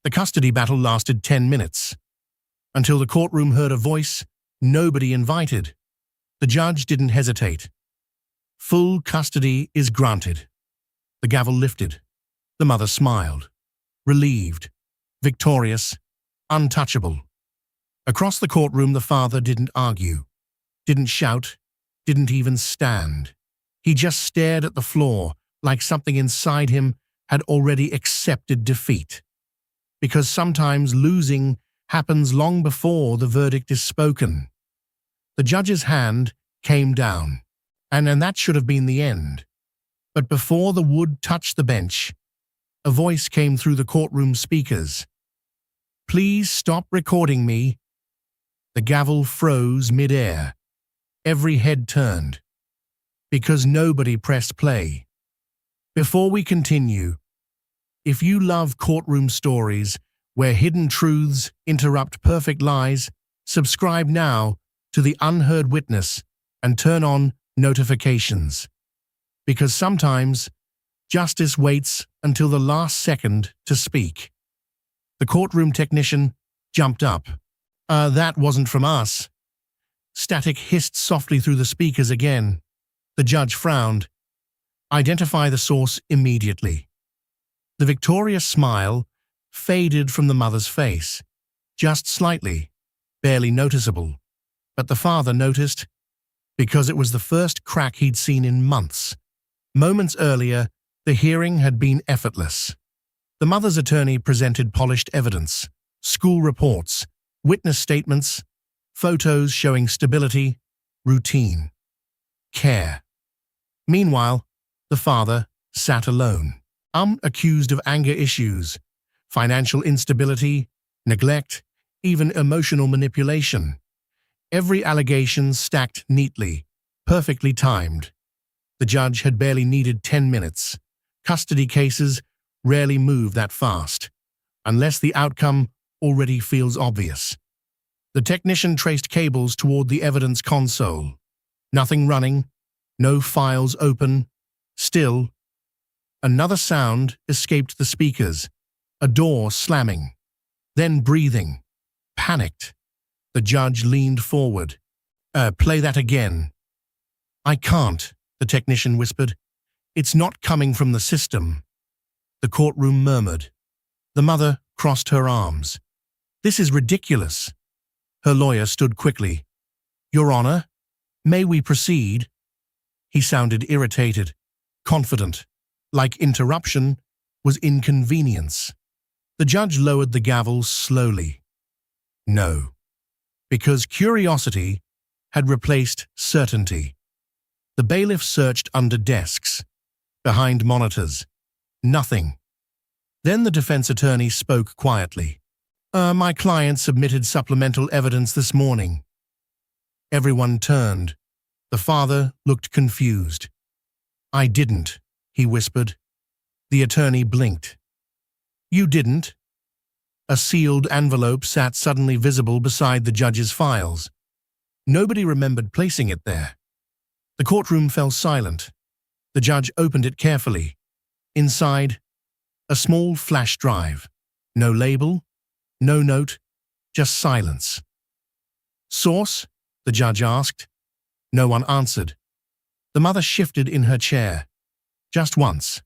The custody battle lasted 10 minutes, until the courtroom heard a voice nobody invited. The judge didn't hesitate. Full custody is granted. The gavel lifted. The mother smiled, relieved, victorious, untouchable. Across the courtroom, the father didn't argue, didn't shout, didn't even stand. He just stared at the floor like something inside him had already accepted defeat. Because sometimes losing happens long before the verdict is spoken. The judge's hand came down, and that should have been the end. But before the wood touched the bench, a voice came through the courtroom speakers. "Please stop recording me." The gavel froze mid-air. Every head turned, because nobody pressed play. Before we continue, if you love courtroom stories where hidden truths interrupt perfect lies, subscribe now to the Unheard Witness and turn on notifications. Because sometimes justice waits until the last second to speak. The courtroom technician jumped up. That wasn't from us." Static hissed softly through the speakers again. The judge frowned. "Identify the source immediately." The victorious smile faded from the mother's face, just slightly, barely noticeable. But the father noticed, because it was the first crack he'd seen in months. Moments earlier, the hearing had been effortless. The mother's attorney presented polished evidence, school reports, witness statements, photos showing stability, routine, care. Meanwhile, the father sat alone, accused of anger issues, financial instability, neglect, even emotional manipulation. Every allegation stacked neatly, perfectly timed. The judge had barely needed 10 minutes. Custody cases rarely move that fast, unless the outcome already feels obvious. The technician traced cables toward the evidence console. Nothing running, no files open. Still, another sound escaped the speakers, a door slamming, then breathing. Panicked, the judge leaned forward. Play that again." "I can't," the technician whispered. "It's not coming from the system." The courtroom murmured. The mother crossed her arms. "This is ridiculous." Her lawyer stood quickly. "Your Honor, may we proceed?" He sounded irritated, confident, like interruption was inconvenience. The judge lowered the gavel slowly. No, because curiosity had replaced certainty. The bailiff searched under desks, behind monitors. Nothing. Then the defense attorney spoke quietly. My client submitted supplemental evidence this morning." Everyone turned. The father looked confused. "I didn't," he whispered. The attorney blinked. "You didn't?" A sealed envelope sat suddenly visible beside the judge's files. Nobody remembered placing it there. The courtroom fell silent. The judge opened it carefully. Inside, a small flash drive. No label, no note, just silence. "Source?" the judge asked. No one answered. The mother shifted in her chair. Just once.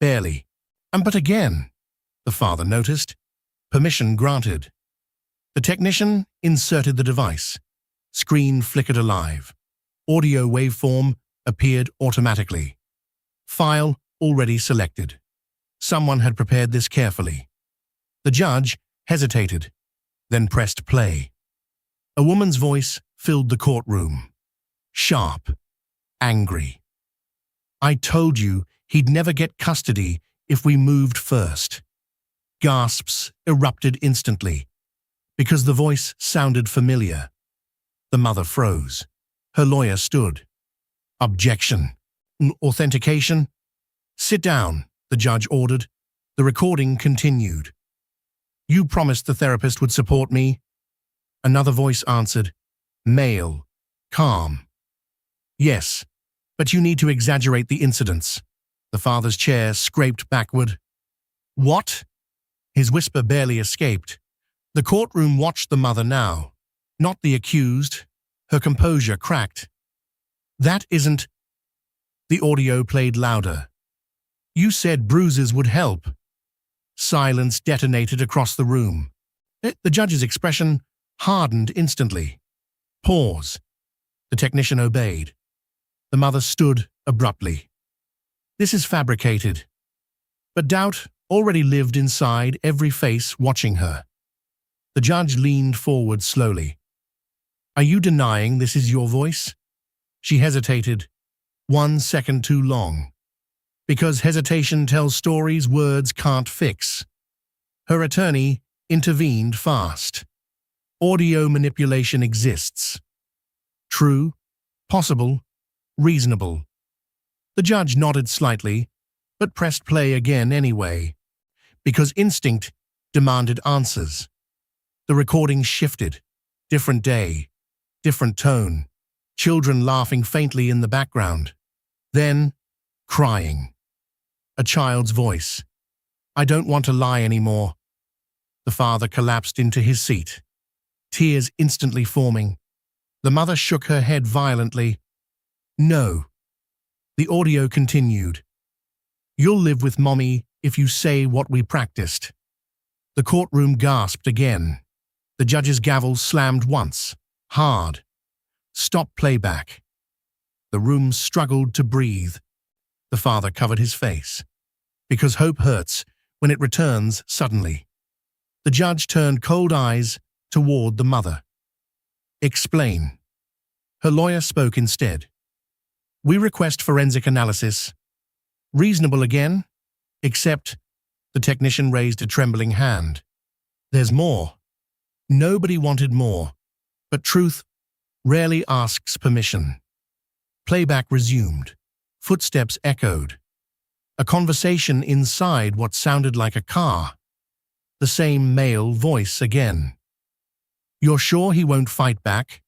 Barely. But again, the father noticed. Permission granted. The technician inserted the device. Screen flickered alive. Audio waveform appeared automatically. File already selected. Someone had prepared this carefully. The judge hesitated, then pressed play. A woman's voice filled the courtroom. Sharp, angry. "I told you he'd never get custody if we moved first." Gasps erupted instantly, because the voice sounded familiar. The mother froze. Her lawyer stood. "Objection. Authentication?" "Sit down," the judge ordered. The recording continued. "You promised the therapist would support me." Another voice answered. Male. Calm. "Yes, but you need to exaggerate the incidents." The father's chair scraped backward. "What?" His whisper barely escaped. The courtroom watched the mother now, not the accused. Her composure cracked. That isn't... The audio played louder. You said bruises would help. Silence detonated across the room. The judge's expression hardened instantly. Pause. The technician obeyed. The mother stood abruptly. This is fabricated. But doubt already lived inside every face watching her. The judge leaned forward slowly. Are you denying this is your voice? She hesitated, 1 second too long. Because hesitation tells stories words can't fix. Her attorney intervened fast. Audio manipulation exists. True, possible, reasonable. The judge nodded slightly, but pressed play again anyway, because instinct demanded answers. The recording shifted. Different day, different tone, children laughing faintly in the background. Then, crying. A child's voice. I don't want to lie anymore. The father collapsed into his seat, tears instantly forming. The mother shook her head violently. No. The audio continued. You'll live with Mommy if you say what we practiced. The courtroom gasped again. The judge's gavel slammed once, hard. Stop playback. The room struggled to breathe. The father covered his face. Because hope hurts when it returns suddenly. The judge turned cold eyes toward the mother. Explain. Her lawyer spoke instead. We request forensic analysis. Reasonable again, except the technician raised a trembling hand. There's more. Nobody wanted more, but truth rarely asks permission. Playback resumed. Footsteps echoed. A conversation inside what sounded like a car. The same male voice again. You're sure he won't fight back?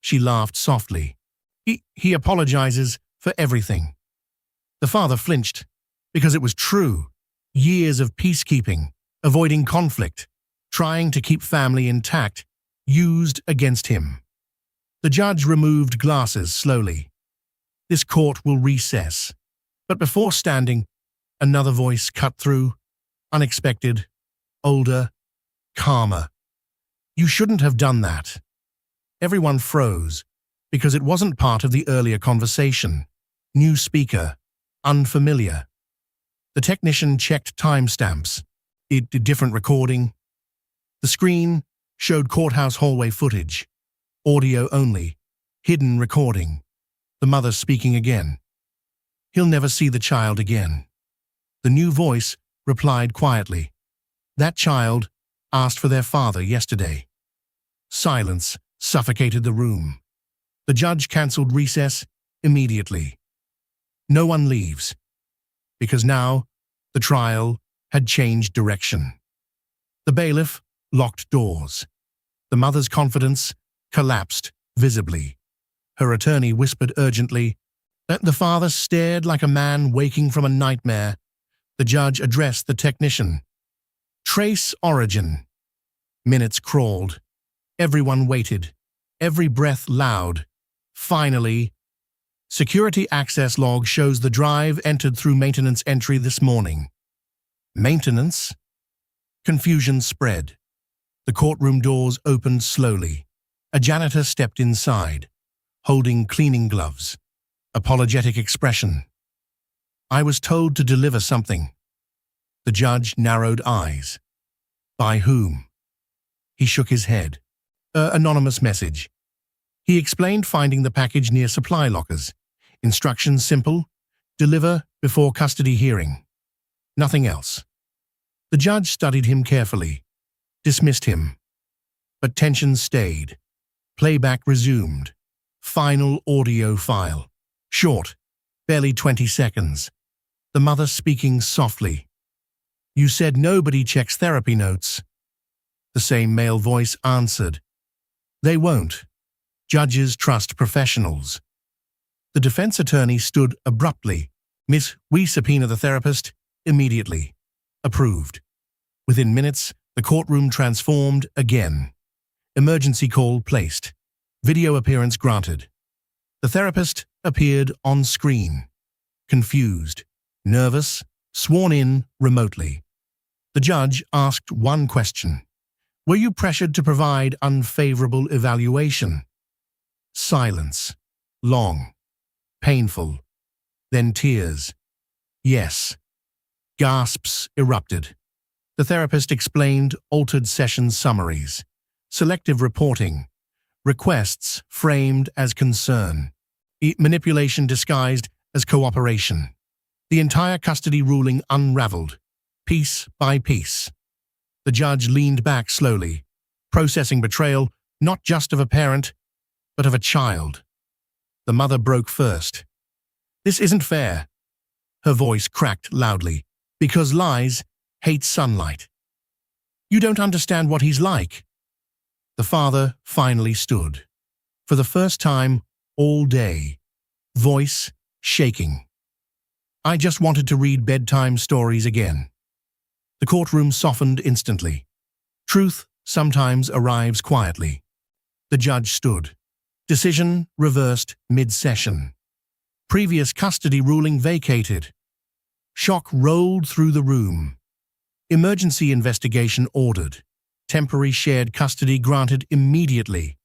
She laughed softly. He apologizes for everything. The father flinched, because it was true. Years of peacekeeping, avoiding conflict, trying to keep family intact, used against him. The judge removed glasses slowly. This court will recess. But before standing, another voice cut through, unexpected, older, calmer. You shouldn't have done that. Everyone froze, because it wasn't part of the earlier conversation. New speaker, unfamiliar. The technician checked timestamps. It did different recording. The screen showed courthouse hallway footage. Audio only. Hidden recording. The mother speaking again. He'll never see the child again. The new voice replied quietly. That child asked for their father yesterday. Silence suffocated the room. The judge cancelled recess immediately. No one leaves, because now the trial had changed direction. The bailiff locked doors. The mother's confidence collapsed visibly. Her attorney whispered urgently. The father stared like a man waking from a nightmare. The judge addressed the technician. Trace origin. Minutes crawled. Everyone waited. Every breath loud. Finally, security access log shows the drive entered through maintenance entry this morning. Maintenance? Confusion spread. The courtroom doors opened slowly. A janitor stepped inside, holding cleaning gloves. Apologetic expression. I was told to deliver something. The judge narrowed eyes. By whom? He shook his head. Anonymous message. He explained finding the package near supply lockers. Instructions simple. Deliver before custody hearing. Nothing else. The judge studied him carefully. Dismissed him. But tension stayed. Playback resumed. Final audio file. Short. Barely 20 seconds. The mother speaking softly. You said nobody checks therapy notes. The same male voice answered. They won't. Judges trust professionals. The defense attorney stood abruptly. Miss, we subpoena the therapist immediately. Approved. Within minutes, the courtroom transformed again. Emergency call placed. Video appearance granted. The therapist appeared on screen. Confused, nervous, sworn in remotely. The judge asked one question. Were you pressured to provide unfavorable evaluation? Silence. Long. Painful. Then tears. Yes. Gasps erupted. The therapist explained altered session summaries, selective reporting, requests framed as concern, manipulation disguised as cooperation. The entire custody ruling unraveled, piece by piece. The judge leaned back slowly, processing betrayal not just of a parent, but of a child. The mother broke first. This isn't fair. Her voice cracked loudly. Because lies hate sunlight. You don't understand what he's like. The father finally stood. For the first time all day, voice shaking. I just wanted to read bedtime stories again. The courtroom softened instantly. Truth sometimes arrives quietly. The judge stood. Decision reversed mid-session. Previous custody ruling vacated. Shock rolled through the room. Emergency investigation ordered. Temporary shared custody granted immediately.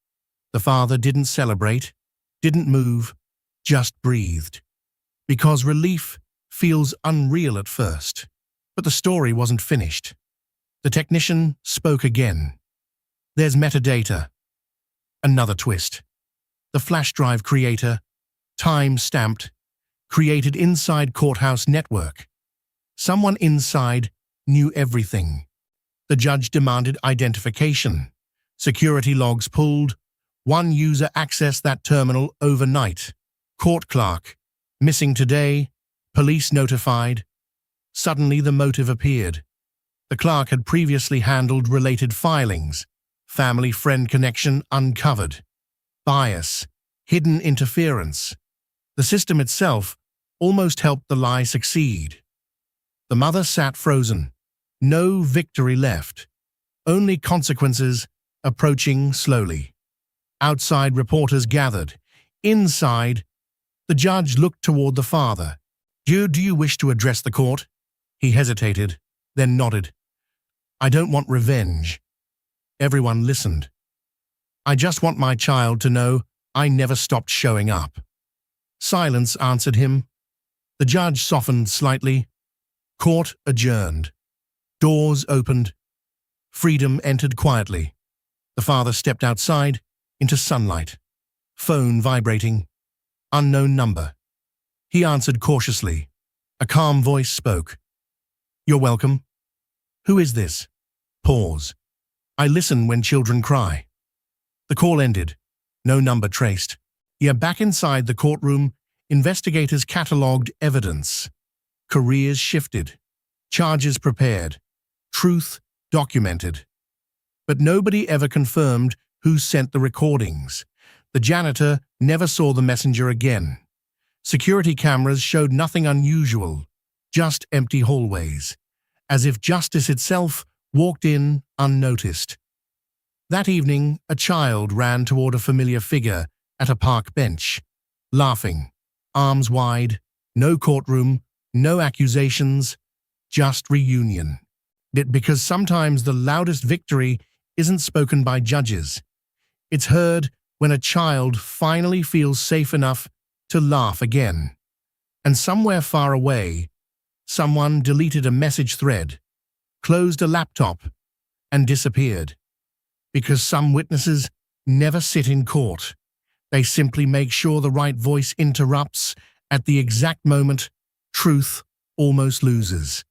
The father didn't celebrate, didn't move, just breathed. Because relief feels unreal at first. But the story wasn't finished. The technician spoke again. There's metadata. Another twist. The flash drive creator, time-stamped, created inside courthouse network. Someone inside knew everything. The judge demanded identification. Security logs pulled. One user accessed that terminal overnight. Court clerk, missing today, police notified. Suddenly the motive appeared. The clerk had previously handled related filings. Family-friend connection uncovered. Bias, hidden interference. The system itself almost helped the lie succeed. The mother sat frozen. No victory left. Only consequences approaching slowly. Outside reporters gathered. Inside, the judge looked toward the father. Do you wish to address the court? He hesitated, then nodded. I don't want revenge. Everyone listened. I just want my child to know I never stopped showing up. Silence answered him. The judge softened slightly. Court adjourned. Doors opened. Freedom entered quietly. The father stepped outside, into sunlight. Phone vibrating. Unknown number. He answered cautiously. A calm voice spoke. You're welcome. Who is this? Pause. I listen when children cry. The call ended. No number traced. Back inside the courtroom, investigators catalogued evidence. Careers shifted. Charges prepared. Truth documented. But nobody ever confirmed who sent the recordings. The janitor never saw the messenger again. Security cameras showed nothing unusual, just empty hallways, as if justice itself walked in unnoticed. That evening, a child ran toward a familiar figure at a park bench, laughing, arms wide, no courtroom, no accusations, just reunion. Because sometimes the loudest victory isn't spoken by judges. It's heard when a child finally feels safe enough to laugh again. And somewhere far away, someone deleted a message thread, closed a laptop, and disappeared. Because some witnesses never sit in court. They simply make sure the right voice interrupts at the exact moment truth almost loses.